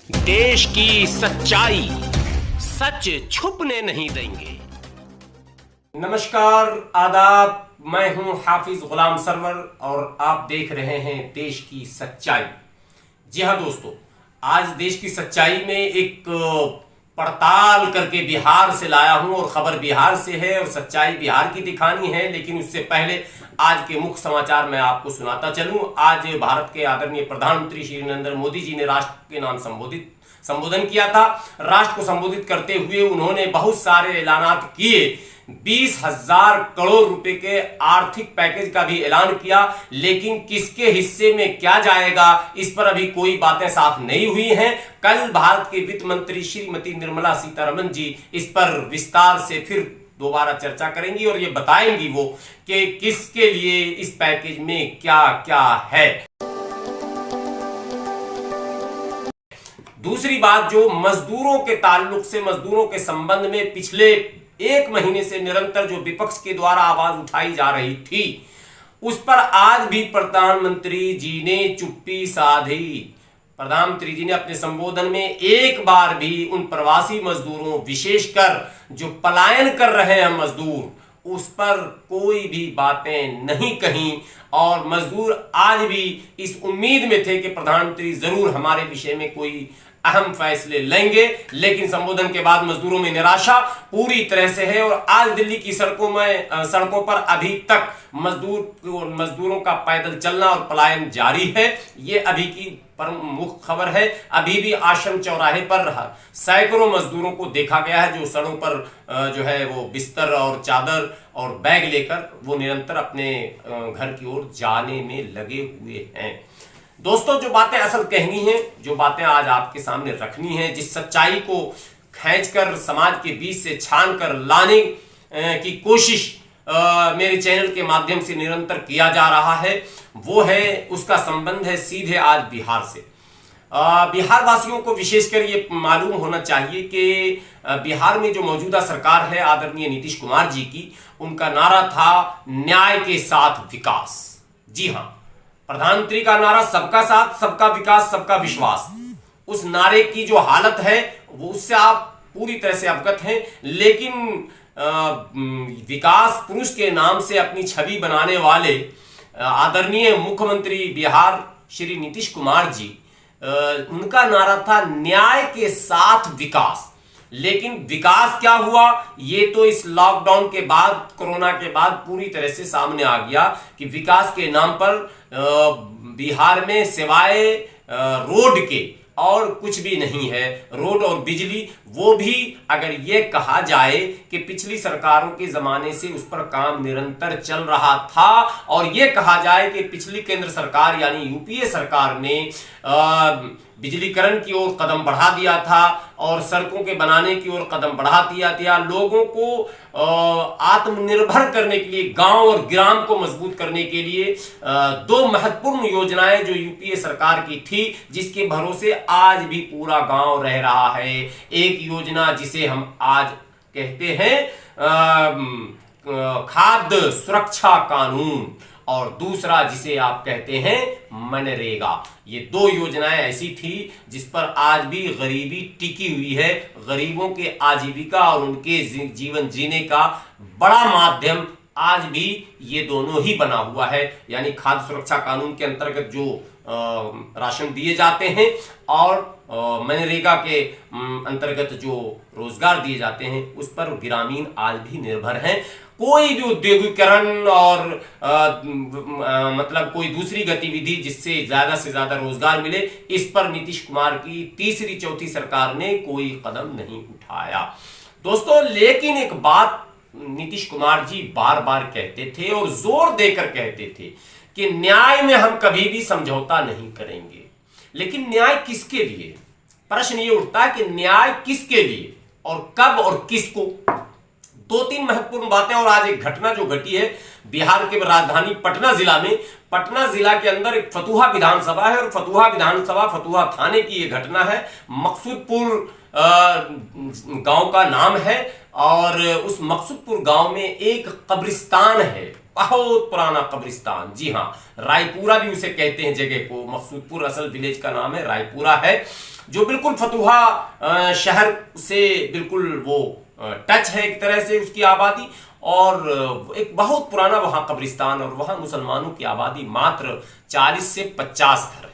देश की सच्चाई सच छुपने नहीं देंगे। नमस्कार, आदाब। मैं हूं हाफिज गुलाम सरवर और आप देख रहे हैं देश की सच्चाई। जी हां दोस्तों, आज देश की सच्चाई में एक पड़ताल करके बिहार से लाया हूं और खबर बिहार से है और सच्चाई बिहार की दिखानी है। लेकिन उससे पहले आज के मुख्य समाचार मैं आपको सुनाता चलूं। आज भारत के आदरणीय प्रधानमंत्री श्री नरेंद्र मोदी जी ने राष्ट्र के नाम संबोधन किया था। राष्ट्र को संबोधित करते हुए उन्होंने बहुत सारे ऐलानात किए। 20,000 करोड़ रुपए के आर्थिक पैकेज का भी ऐलान किया, लेकिन किसके हिस्से में क्या जाएगा इस पर अभी कोई बातें साफ नहीं हुई हैं। कल भारत के वित्त मंत्री श्रीमती निर्मला सीतारमण जी इस पर विस्तार से फिर दोबारा चर्चा करेंगी और ये बताएंगी वो कि किसके लिए इस पैकेज में क्या क्या है। दूसरी बात, जो मजदूरों के ताल्लुक से, मजदूरों के संबंध में पिछले एक महीने से निरंतर जो विपक्ष के द्वारा आवाज उठाई जा रही थी, उस पर आज भी प्रधानमंत्री जी ने चुप्पी साधी। प्रधानमंत्री जी ने अपने संबोधन में एक बार भी उन प्रवासी मजदूरों, विशेषकर जो पलायन कर रहे हैं मजदूर, उस पर कोई भी बातें नहीं कहीं। और मजदूर आज भी इस उम्मीद में थे कि प्रधानमंत्री जरूर हमारे विषय में कोई अहम फैसले लेंगे, लेकिन संबोधन के बाद मजदूरों में निराशा पूरी तरह से है। और आज दिल्ली की सड़कों पर अभी तक मजदूरों का पैदल चलना और पलायन जारी है। ये अभी की प्रमुख खबर है। अभी भी आश्रम चौराहे पर सैकड़ों मजदूरों को देखा गया है जो सड़कों पर जो है वो बिस्तर और चादर और बैग लेकर वो निरंतर अपने घर की ओर जाने में लगे हुए हैं। दोस्तों, जो बातें असल कहनी है, जो बातें आज आपके सामने रखनी है, जिस सच्चाई को खींचकर समाज के बीच से छान कर लाने की कोशिश मेरे चैनल के माध्यम से निरंतर किया जा रहा है, वो है, उसका संबंध है सीधे आज बिहार से। बिहार वासियों को विशेषकर ये मालूम होना चाहिए कि बिहार में जो मौजूदा सरकार है आदरणीय नीतीश कुमार जी की, उनका नारा था न्याय के साथ विकास। जी हां, प्रधानमंत्री का नारा सबका साथ, सबका विकास, सबका विश्वास। उस नारे की जो हालत है वो उससे आप पूरी तरह से अवगत हैं। लेकिन विकास पुरुष के नाम से अपनी छवि बनाने वाले आदरणीय मुख्यमंत्री बिहार श्री नीतीश कुमार जी, उनका नारा था न्याय के साथ विकास। लेकिन विकास क्या हुआ, ये तो इस लॉकडाउन के बाद, कोरोना के बाद पूरी तरह से सामने आ गया कि विकास के नाम पर बिहार में सिवाय रोड के और कुछ भी नहीं है। रोड और बिजली, वो भी अगर ये कहा जाए कि पिछली सरकारों के जमाने से उस पर काम निरंतर चल रहा था, और ये कहा जाए कि पिछली केंद्र सरकार यानी यूपीए सरकार ने बिजलीकरण की ओर कदम बढ़ा दिया था और सड़कों के बनाने की ओर कदम बढ़ा दिया। लोगों को आत्मनिर्भर करने के लिए, गांव और ग्राम को मजबूत करने के लिए दो महत्वपूर्ण योजनाएं जो यूपीए सरकार की थी, जिसके भरोसे आज भी पूरा गांव रह रहा है। एक योजना जिसे हम आज कहते हैं खाद्य सुरक्षा कानून, और दूसरा जिसे आप कहते हैं मनरेगा। ये दो योजनाएं ऐसी थी जिस पर आज भी गरीबी टिकी हुई है। गरीबों के आजीविका और उनके जीवन जीने का बड़ा माध्यम आज भी ये दोनों ही बना हुआ है। यानी खाद्य सुरक्षा कानून के अंतर्गत जो राशन दिए जाते हैं और मनरेगा के अंतर्गत जो रोजगार दिए जाते हैं, उस पर ग्रामीण आज भी निर्भर हैं। कोई भी उद्योगीकरण और मतलब कोई दूसरी गतिविधि जिससे ज्यादा से ज्यादा रोजगार मिले, इस पर नीतीश कुमार की तीसरी चौथी सरकार ने कोई कदम नहीं उठाया। दोस्तों, लेकिन एक बात नीतीश कुमार जी बार बार कहते थे और जोर देकर कहते थे कि न्याय में हम कभी भी समझौता नहीं करेंगे। लेकिन न्याय किसके लिए? प्रश्न ये उठता है कि न्याय किसके लिए और कब और किसको? दो तीन महत्वपूर्ण बातें। और आज एक घटना जो घटी है बिहार के राजधानी पटना जिला में। पटना जिला के अंदर एक फतुहा विधानसभा है और फतुहा विधानसभा फतुहा थाने की ये घटना है। मकसूदपुर गांव का नाम है और उस मकसूदपुर गांव में एक कब्रिस्तान है, बहुत पुराना कब्रिस्तान। जी हाँ, रायपुरा भी उसे कहते हैं जगह को। मकसूदपुर असल विलेज का नाम है, रायपुरा है, जो बिल्कुल फतुहा शहर से बिल्कुल वो टच है एक तरह से उसकी आबादी। और एक बहुत पुराना वहां कब्रिस्तान, और वहां मुसलमानों की आबादी मात्र 40 से 50 घर है।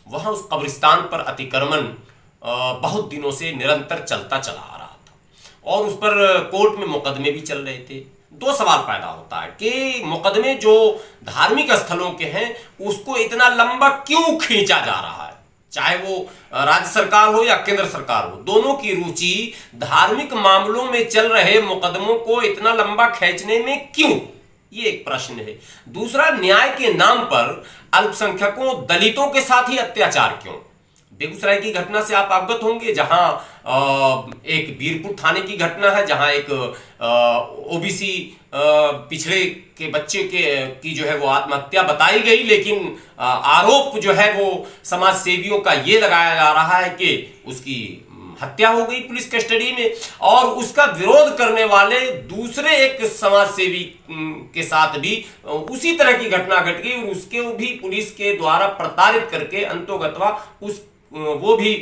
वहां उस कब्रिस्तान पर अतिक्रमण बहुत दिनों से निरंतर चलता चला आ रहा था और उस पर कोर्ट में मुकदमे भी चल रहे थे। दो सवाल पैदा होता है कि मुकदमे जो धार्मिक स्थलों के हैं उसको इतना लंबा क्यों खींचा जा रहा है, चाहे वो राज्य सरकार हो या केंद्र सरकार हो, दोनों की रुचि धार्मिक मामलों में चल रहे मुकदमों को इतना लंबा खींचने में क्यों, ये एक प्रश्न है। दूसरा, न्याय के नाम पर अल्पसंख्यकों दलितों के साथ ही अत्याचार क्यों। बेगूसराय की घटना से आप अवगत होंगे, जहां एक बीरपुर थाने की घटना है, जहां एक ओबीसी पिछड़े के बच्चे की जो है वो आत्महत्या बताई गई, लेकिन आरोप जो है वो समाज सेवियों का ये लगाया जा रहा है कि उसकी हत्या हो गई पुलिस कस्टडी में, और उसका विरोध करने वाले दूसरे एक समाज सेवी के साथ भी उसी तरह की घटना घट गई और उसके भी पुलिस के द्वारा प्रताड़ित करके अंतोगत्वा वो भी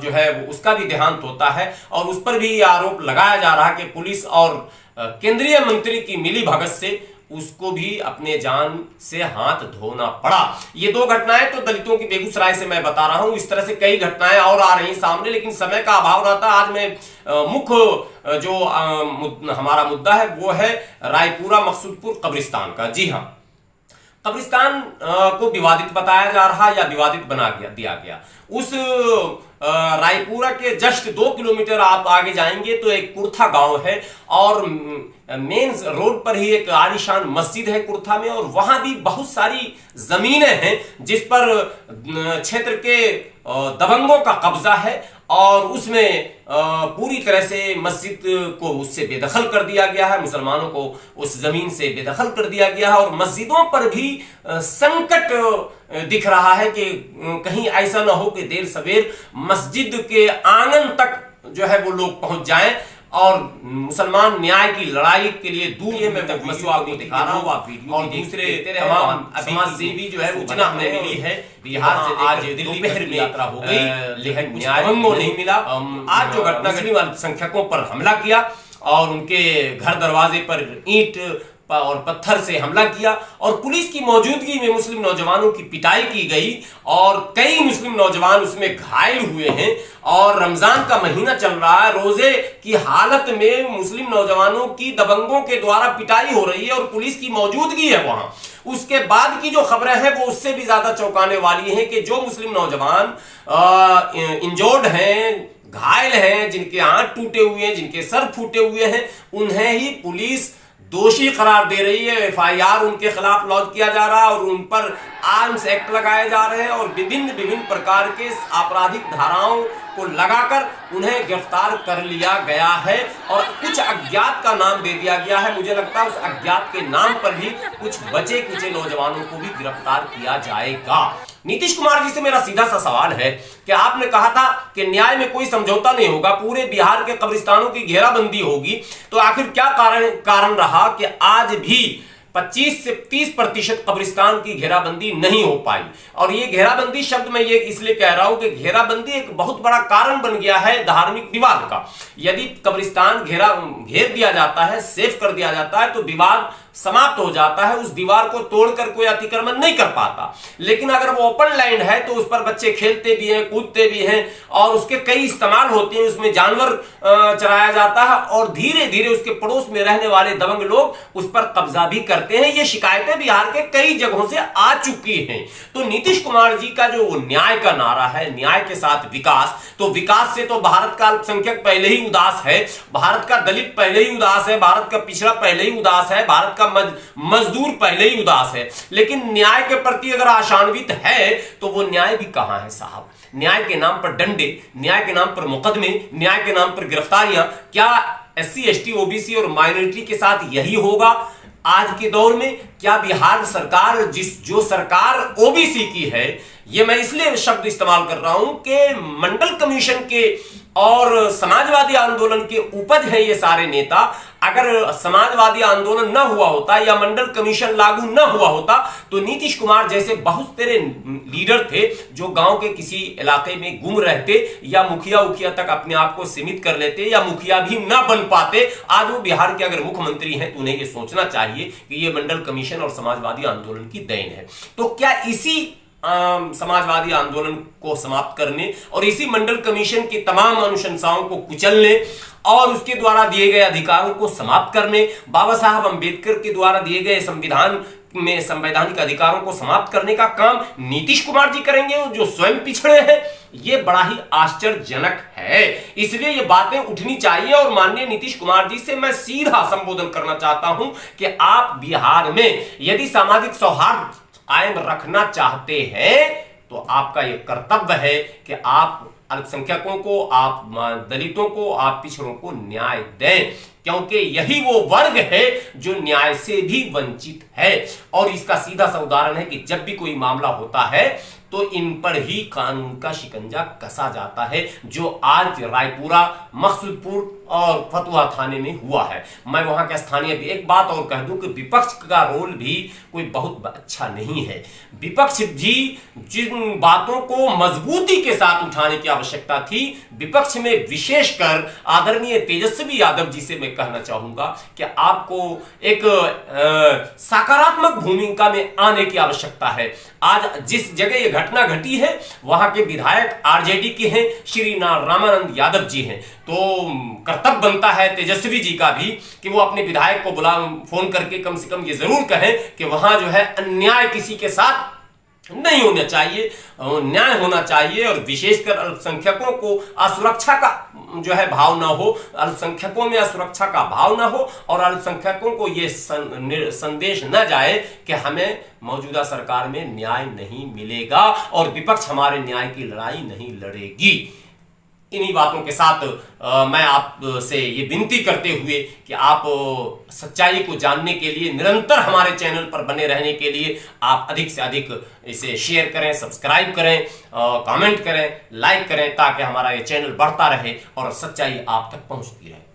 जो है उसका भी देहांत होता है। और उस पर भी आरोप लगाया जा रहा है कि पुलिस और केंद्रीय मंत्री की मिलीभगत से उसको भी अपने जान से हाथ धोना पड़ा। ये दो घटनाएं तो दलितों की बेगूसराय से मैं बता रहा हूं। इस तरह से कई घटनाएं और आ रही सामने, लेकिन समय का अभाव रहता। आज मैं मुख्य जो हमारा मुद्दा है वो है रायपुरा मकसूदपुर कब्रिस्तान का। जी हाँ, कब्रिस्तान को विवादित बताया जा रहा या विवादित बना दिया गया। उस रायपुरा के जस्ट 2 किलोमीटर आप आगे जाएंगे तो एक कुर्था गांव है और मेन रोड पर ही एक आलीशान मस्जिद है कुर्था में, और वहां भी बहुत सारी जमीनें हैं जिस पर क्षेत्र के दबंगों का कब्जा है और उसमें पूरी तरह से मस्जिद को उससे बेदखल कर दिया गया है, मुसलमानों को उस जमीन से बेदखल कर दिया गया है। और मस्जिदों पर भी संकट दिख रहा है कि कहीं ऐसा ना हो कि देर सवेर मस्जिद के आंगन तक जो है वो लोग पहुंच जाएं और मुसलमान न्याय की लड़ाई के लिए दूर मैं आपको दिखा रहा हूँ आप वीडियो, और दूसरे तमाम समाज सेवी जो है वो सूचना हमें मिली है बिहार से आज दोपहर में यात्रा हो गई, लेकिन न्याय को नहीं मिला। आज जो घटना घटी अल्पसंख्यकों पर हमला किया और उनके घर दरवाजे पर ईंट और पत्थर से हमला किया और पुलिस की मौजूदगी में मुस्लिम नौजवानों की पिटाई की गई और कई मुस्लिम नौजवान उसमें घायल हुए हैं। और रमजान का महीना चल रहा है, रोजे की हालत में मुस्लिम नौजवानों की दबंगों के द्वारा पिटाई हो रही है और पुलिस की मौजूदगी है वहां। उसके बाद की जो खबरें हैं वो उससे भी ज्यादा चौंकाने वाली हैं कि जो मुस्लिम नौजवान इंजोर्ड हैं, घायल हैं, जिनके हाथ टूटे हुए हैं, जिनके सर फूटे हुए हैं, उन्हें ही पुलिस दोषी करार दे रही है। एफआईआर उनके खिलाफ लॉन्च किया जा रहा है और उन पर आर्म्स एक्ट लगाए जा रहे हैं और विभिन्न प्रकार के आपराधिक धाराओं को लगाकर उन्हें गिरफ्तार कर लिया गया है और कुछ अज्ञात का नाम दे दिया गया है। मुझे लगता है उस अज्ञात के नाम पर भी कुछ बचे कुचे नौजवानों को भी गिरफ्तार किया जाएगा। नीतीश कुमार जी से मेरा सीधा सा सवाल है कि आपने कहा था कि न्याय में कोई समझौता नहीं होगा, पूरे बिहार के कब्रिस्तानों की घेराबंदी होगी, तो आखिर क्या कारण रहा कि आज भी 25 से 30% कब्रिस्तान की घेराबंदी नहीं हो पाई। और ये घेराबंदी शब्द मैं ये इसलिए कह रहा हूं कि घेराबंदी एक बहुत बड़ा कारण बन गया है धार्मिक विवाद का। यदि कब्रिस्तान घेर दिया जाता है, सेफ कर दिया जाता है, तो विवाद समाप्त हो जाता है, उस दीवार को तोड़कर कोई अतिक्रमण नहीं कर पाता। लेकिन अगर वो ओपन लैंड है तो उस पर बच्चे खेलते भी हैं, कूदते भी हैं और उसके कई इस्तेमाल होते हैं, उसमें जानवर चराया जाता है और धीरे धीरे उसके पड़ोस में रहने वाले दबंग लोग उस पर कब्जा भी करते हैं। ये शिकायतें बिहार के कई जगहों से आ चुकी हैं। तो नीतीश कुमार जी का जो न्याय का नारा है, न्याय के साथ विकास, तो विकास से तो भारत का अल्पसंख्यक पहले ही उदास है, भारत का दलित पहले ही उदास है, भारत का पिछड़ा पहले ही उदास है, भारत का मजदूर पहले ही उदास है। लेकिन न्याय के प्रति अगर आशान्वित है तो वो न्याय भी कहां है साहब। न्याय के नाम पर डंडे, न्याय के नाम पर मुकदमे, न्याय के नाम पर गिरफ्तारियां, क्या SC ST OBC और माइनॉरिटी के साथ यही होगा आज के दौर में? क्या बिहार सरकार जो सरकार ओबीसी की है, ये मैं इसलिए शब्द इस्तेमाल कर रहा हूं कि मंडल कमीशन के और समाजवादी आंदोलन के उपज है ये सारे नेता। अगर समाजवादी आंदोलन न हुआ होता या मंडल कमीशन लागू न हुआ होता तो नीतीश कुमार जैसे बहुत सारे लीडर थे जो गांव के किसी इलाके में गुम रहते या मुखिया उखिया तक अपने आप को सीमित कर लेते या मुखिया भी न बन पाते। आज वो बिहार के अगर मुख्यमंत्री हैं तो उन्हें ये सोचना चाहिए कि ये मंडल कमीशन और समाजवादी आंदोलन की देन है। तो क्या इसी समाजवादी आंदोलन को समाप्त करने और इसी मंडल कमीशन की तमाम अनुशंसाओं को कुचलने और उसके द्वारा दिए गए अधिकारों को समाप्त करने, बाबा साहब अंबेडकर के द्वारा दिए गए संविधान में संवैधानिक अधिकारों को समाप्त करने का काम नीतीश कुमार जी करेंगे जो स्वयं पिछड़े हैं? ये बड़ा ही आश्चर्यजनक है। इसलिए ये बातें उठनी चाहिए और माननीय नीतीश कुमार जी से मैं सीधा संबोधन करना चाहता हूं कि आप बिहार में यदि सामाजिक सौहार्द कायम रखना चाहते हैं तो आपका यह कर्तव्य है कि आप अल्पसंख्यकों को, आप दलितों को, आप पिछड़ों को न्याय दें, क्योंकि यही वो वर्ग है जो न्याय से भी वंचित है। और इसका सीधा सा उदाहरण है कि जब भी कोई मामला होता है तो इन पर ही कानून का शिकंजा कसा जाता है, जो आज रायपुरा, मकसूदपुर और फतुहा थाने में हुआ है। मैं वहां के स्थानीय एक बात और कह दूं कि विपक्ष का रोल भी कोई बहुत अच्छा नहीं है। विपक्ष भी जिन बातों को मजबूती के साथ उठाने की आवश्यकता थी, विपक्ष में विशेषकर आदरणीय तेजस्वी यादव जी से मैं कहना चाहूंगा कि आपको एक सकारात्मक भूमिका में आने की आवश्यकता है। आज जिस जगह यह घटना घटी है वहां के विधायक आरजेडी के हैं, श्री रामानंद यादव जी हैं, तो कर्तव्य बनता है तेजस्वी जी का भी कि वो अपने विधायक को फोन करके कम से कम ये जरूर कहें कि वहां जो है अन्याय किसी के साथ नहीं होना चाहिए, न्याय होना चाहिए। और विशेषकर अल्पसंख्यकों को असुरक्षा का जो है भाव ना हो, अल्पसंख्यकों में असुरक्षा का भाव ना हो और अल्पसंख्यकों को ये संदेश न जाए कि हमें मौजूदा सरकार में न्याय नहीं मिलेगा और विपक्ष हमारे न्याय की लड़ाई नहीं लड़ेगी। इन्हीं बातों के साथ मैं आपसे ये विनती करते हुए कि आप सच्चाई को जानने के लिए निरंतर हमारे चैनल पर बने रहने के लिए आप अधिक से अधिक इसे शेयर करें, सब्सक्राइब करें, कमेंट करें, लाइक करें, ताकि हमारा ये चैनल बढ़ता रहे और सच्चाई आप तक पहुंचती रहे।